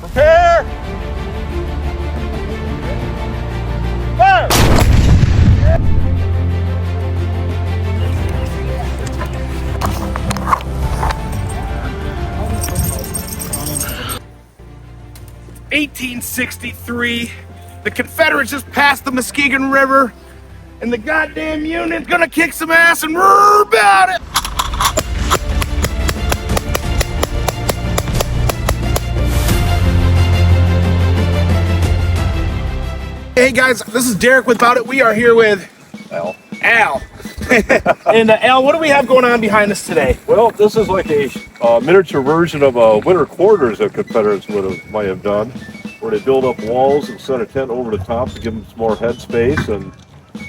Prepare! Fire! "1863, the Confederates just passed the Muskegon River, and the goddamn Union's gonna kick some ass and roar about it!" Hey guys, this is Derek with Bout It. We are here with Al. And Al, what do we have going on behind us today? Well, this is like a miniature version of a winter quarters that Confederates might have done, where they build up walls and set a tent over the top to give them some more head space. And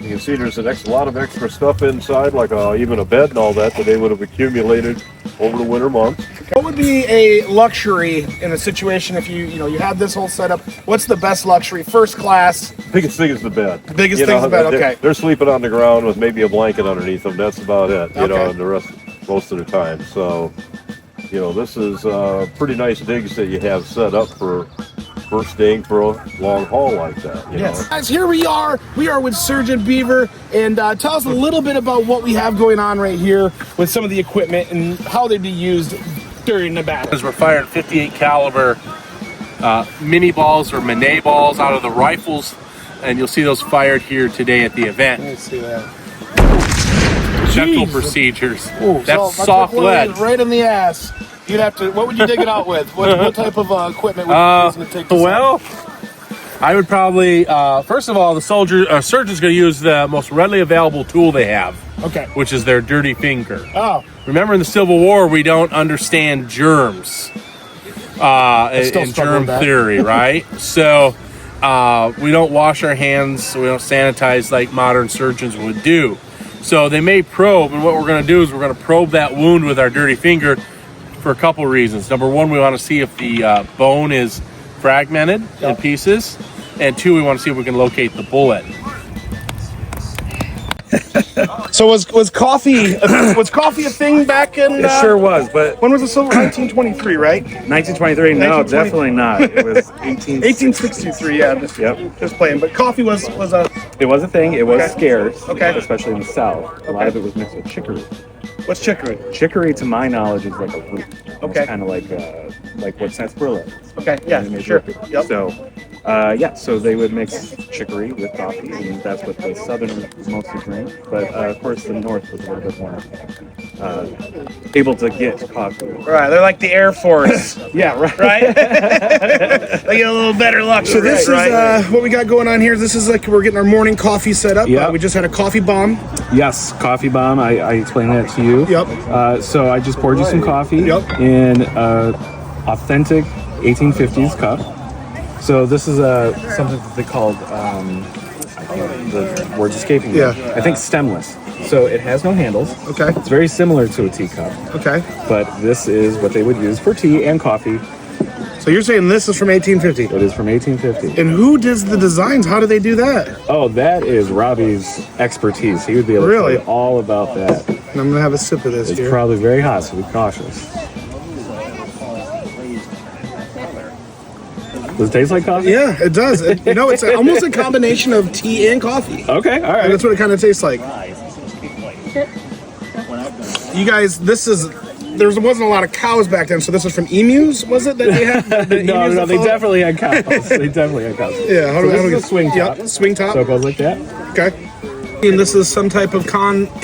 you can see there's a lot of extra stuff inside, like even a bed and all that they would have accumulated over the winter months. What would be a luxury in a situation if you had this whole setup? What's the best luxury? First class? Biggest thing is the bed. The biggest thing is the bed, okay. They're sleeping on the ground with maybe a blanket underneath them. That's about it, and the rest, most of the time. So, this is pretty nice digs that you have set up for staying for a long haul like that. Yes. Guys, here we are. We are with Sergeant Beaver, and tell us a little bit about what we have going on right here with some of the equipment and how they'd be used during the battle. As we're firing 58 caliber mini balls or Manet balls out of the rifles, and you'll see those fired here today at the event. Let's see that. Dental procedures. Ooh, that's soft lead. Right in the ass. You'd have to. What would you dig it out with? What type of equipment would you use to take this out? I would probably first of all, the surgeon's going to use the most readily available tool they have. Okay. Which is their dirty finger. Oh. Remember, in the Civil War, we don't understand germs in germ theory, right? So we don't wash our hands. We don't sanitize like modern surgeons would do. So they may probe, and what we're going to do is we're going to probe that wound with our dirty finger for a couple reasons. Number one, we want to see if the bone is fragmented in pieces, and two, we want to see if we can locate the bullet. So was coffee a thing back in? It sure was, but when was the Civil? 1923, right? 1923? No, definitely not. It was 1863. Yeah, just playing. But coffee was a. It was a thing. It was scarce, okay, especially in the South. A lot of it was mixed with chicory. What's chicory? Chicory, to my knowledge, is like a root. Okay. It's kind of like what sarsaparilla is. Okay. Yeah. Sure. Yep. So, so they would mix chicory with coffee, and that's what the Southerners mostly drink. But of course, the North was a little bit more able to get coffee. Right. They're like the Air Force. Yeah. Right. Right. They get a little better luck. So this is what we got going on here. This is like we're getting our morning coffee set up. Yeah. We just had a coffee bomb. Yes, coffee bomb. I explained that to you. Yep. So I just poured you some coffee in authentic 1850s cup. So this is something that they called, the word's escaping me. Yeah. I think stemless. So it has no handles. Okay. It's very similar to a teacup. Okay. But this is what they would use for tea and coffee. So you're saying this is from 1850? It is from 1850. And who does the designs? How do they do that? Oh, that is Robbie's expertise. He would be able to tell you all about that. And I'm going to have a sip of this It's here. probably very hot, so be cautious. Does it taste like coffee? Yeah, it does. It's almost a combination of tea and coffee. Okay, all right. That's what it kind of tastes like. You guys, there wasn't a lot of cows back then, so this was from emus, was it, that they had? No, they definitely had cows. They definitely had cows. Yeah, so this is a swing top. Yep, swing top. So it goes like that. Okay. And this is some type of condiment.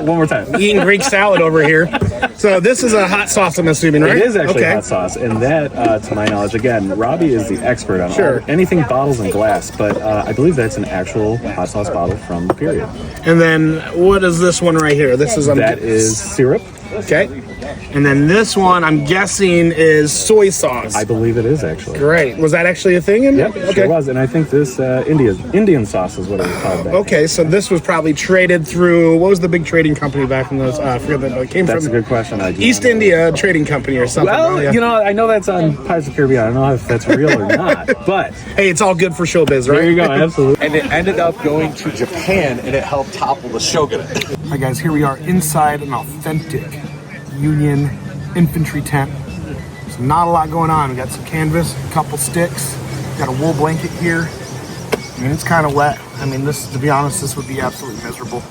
One more time. Eating Greek salad over here. So this is a hot sauce, I'm assuming, right? It is actually hot sauce, and that, to my knowledge, again, Robbie is the expert on anything bottles and glass, but I believe that's an actual hot sauce bottle from the period. And then what is this one right here? This is that is syrup. Okay. And then this one, I'm guessing, is soy sauce. I believe it is, actually. Great. Was that actually a thing? Yep, it sure was. And I think this Indian sauce is what it was called back then. So this was probably traded through, what was the big trading company back in those? I forget that it came That's from. A good question. East India Trading Company or something. Well, I know that's on Pirates of the Caribbean. I don't know if that's real or not. But hey, it's all good for showbiz, right? There you go, absolutely. And it ended up going to Japan, and it helped topple the shogunate. Hi guys, here we are inside an authentic Union infantry tent. There's not a lot going on. We got some canvas, a couple sticks, got a wool blanket here. I mean, it's kind of wet. I mean, this, to be honest, this would be absolutely miserable.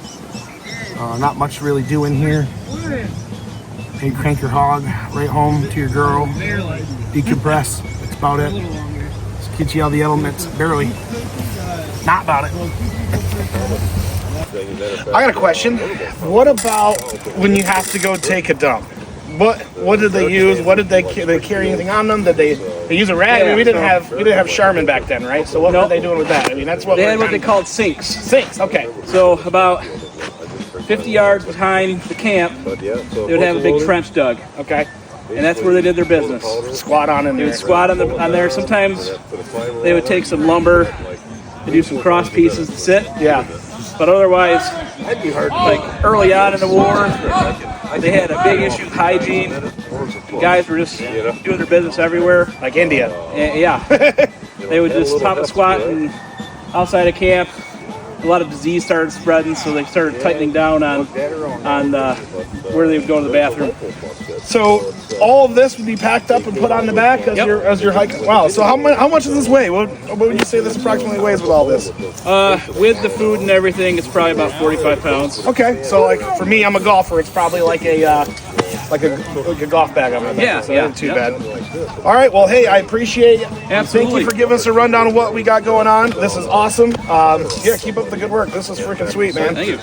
Not much to really do in here. You crank your hog right home to your girl, decompress. That's about it. Just get you all the elements. Barely. Not about it. I got a question. What about when you have to go take a dump? What did they use? What did they carry anything on them? Did they use a rag? I mean, we didn't have Charmin back then, right? So what were they doing with that? I mean, that's what they had. What they called sinks. Sinks. Okay. So about 50 yards behind the camp, they would have a big trench dug. Okay. And that's where they did their business. Squat on in there. They would squat on there. Sometimes they would take some lumber and do some cross pieces to sit. Yeah. But otherwise, like early on in the war, they had a big issue with hygiene. The guys were just doing their business everywhere. Like India. And, yeah. They would just top a squat and outside of camp. A lot of disease started spreading, so they started tightening down on where they would go to the bathroom. So all of this would be packed up and put on the back as you're hiking. Wow. So how much does this weigh? What would you say this approximately weighs with all this? With the food and everything, it's probably about 45 pounds. Okay. So like for me, I'm a golfer. It's probably like a golf bag on my back. Yeah. So not too bad. All right. Well, hey, I appreciate it. Absolutely. Thank you for giving us a rundown of what we got going on. This is awesome. Yeah, keep up the good work. This is freaking sweet, man. Thank you.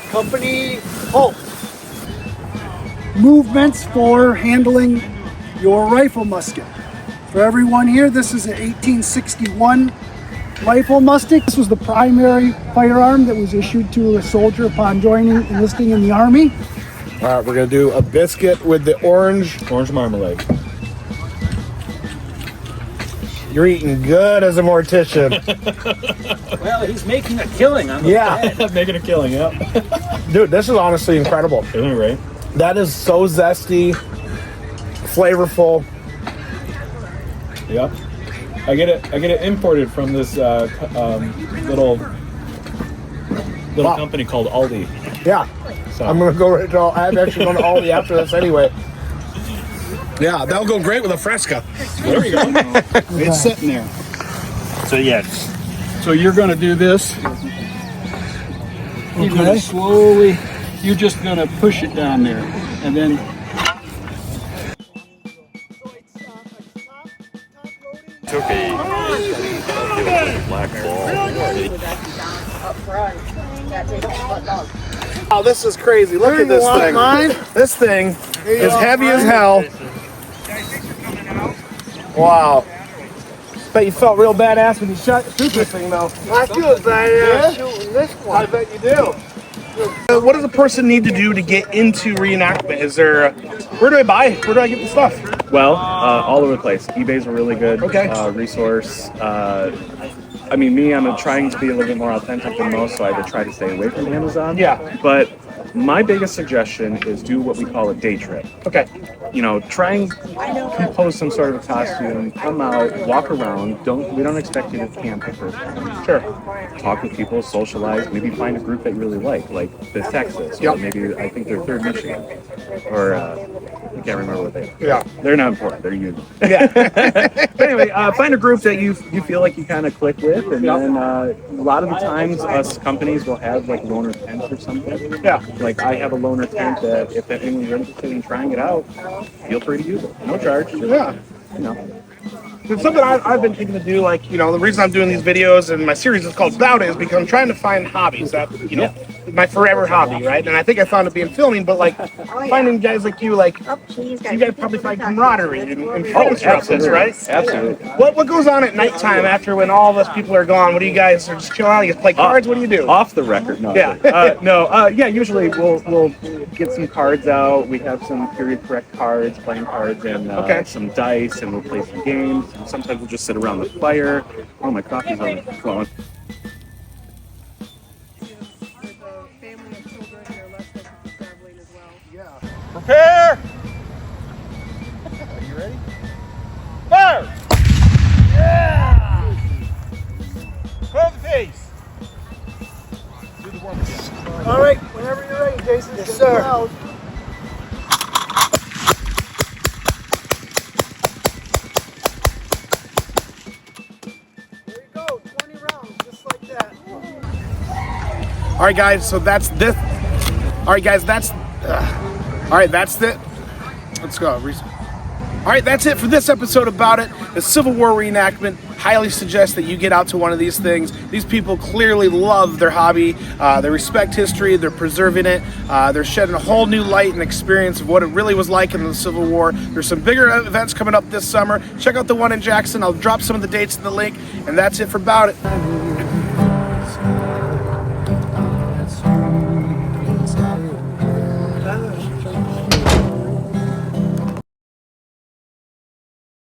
Company halt. Movements for handling your rifle musket. For everyone here, this is an 1861 rifle musket. This was the primary firearm that was issued to a soldier upon enlisting in the Army. All right, we're gonna do a biscuit with the orange marmalade. You're eating good as a mortician. Well, he's making a killing on the bed. Making a killing, yeah. Dude, this is honestly incredible. Isn't it right? That is so zesty, flavorful. Yep. I get it imported from this little company called Aldi. Yeah. So. I'm gonna go right to. I'm actually going to Aldi after this anyway. Yeah, that'll go great with a Fresca. There you go. It's sitting there. So yes. So you're going to do this. You're going to slowly, you're just going to push it down there. And then Took a black ball. Oh, this is crazy. Look at this thing. This thing is heavy as hell. Wow. Bet you felt real badass when you shoot this thing, though. I feel bad shooting this one. I bet you do. What does a person need to do to get into reenactment? Is there, where do I buy? Where do I get the stuff? Well, all over the place. eBay's a really good resource. I mean, I'm trying to be a little bit more authentic than most, so I would try to stay away from Amazon. Yeah. But my biggest suggestion is do what we call a day trip. Okay. You know, try and compose some sort of a costume, come out, walk around. We don't expect you to camp the first time. Sure. Talk with people, socialize, maybe find a group that you really like the Texas, or maybe I think they're 3rd Michigan, or I can't remember what they are. Yeah. They're not important, they're you. Yeah. But anyway, find a group that you feel like you kind of click with, and then a lot of the times us companies will have like loaner tents or something. Yeah. Like I have a loaner tent that if anyone's interested in trying it out, feel free to use it. No charge. Yeah. You know. It's something I've been thinking to do, like, you know, the reason I'm doing these videos and my series is called Bout It is because I'm trying to find hobbies that, you know, my forever hobby, right? And I think I found it being filming, but like finding guys like you, like, you guys probably find camaraderie and friends through this, right? Absolutely. What goes on at nighttime after when all of us people are gone? What do you guys are just chilling out? You play cards? What do you do? Off the record, no. Yeah. Usually we'll get some cards out. We have some period correct cards, playing cards, and some dice, and we'll play some games. And sometimes we'll just sit around the fire. Oh, my coffee's overflowing. Prepare! Are you ready? Fire! Yeah! Hold the pace. Do the warm again. all right, whenever you're ready, Jason. Yes, sir. All right, guys. So that's this. All right, guys. That's. All right, that's it. Let's go. All right, that's it for this episode about it. The Civil War reenactment. Highly suggest that you get out to one of these things. These people clearly love their hobby. They respect history. They're preserving it. They're shedding a whole new light and experience of what it really was like in the Civil War. There's some bigger events coming up this summer. Check out the one in Jackson. I'll drop some of the dates in the link. And that's it for Bout It.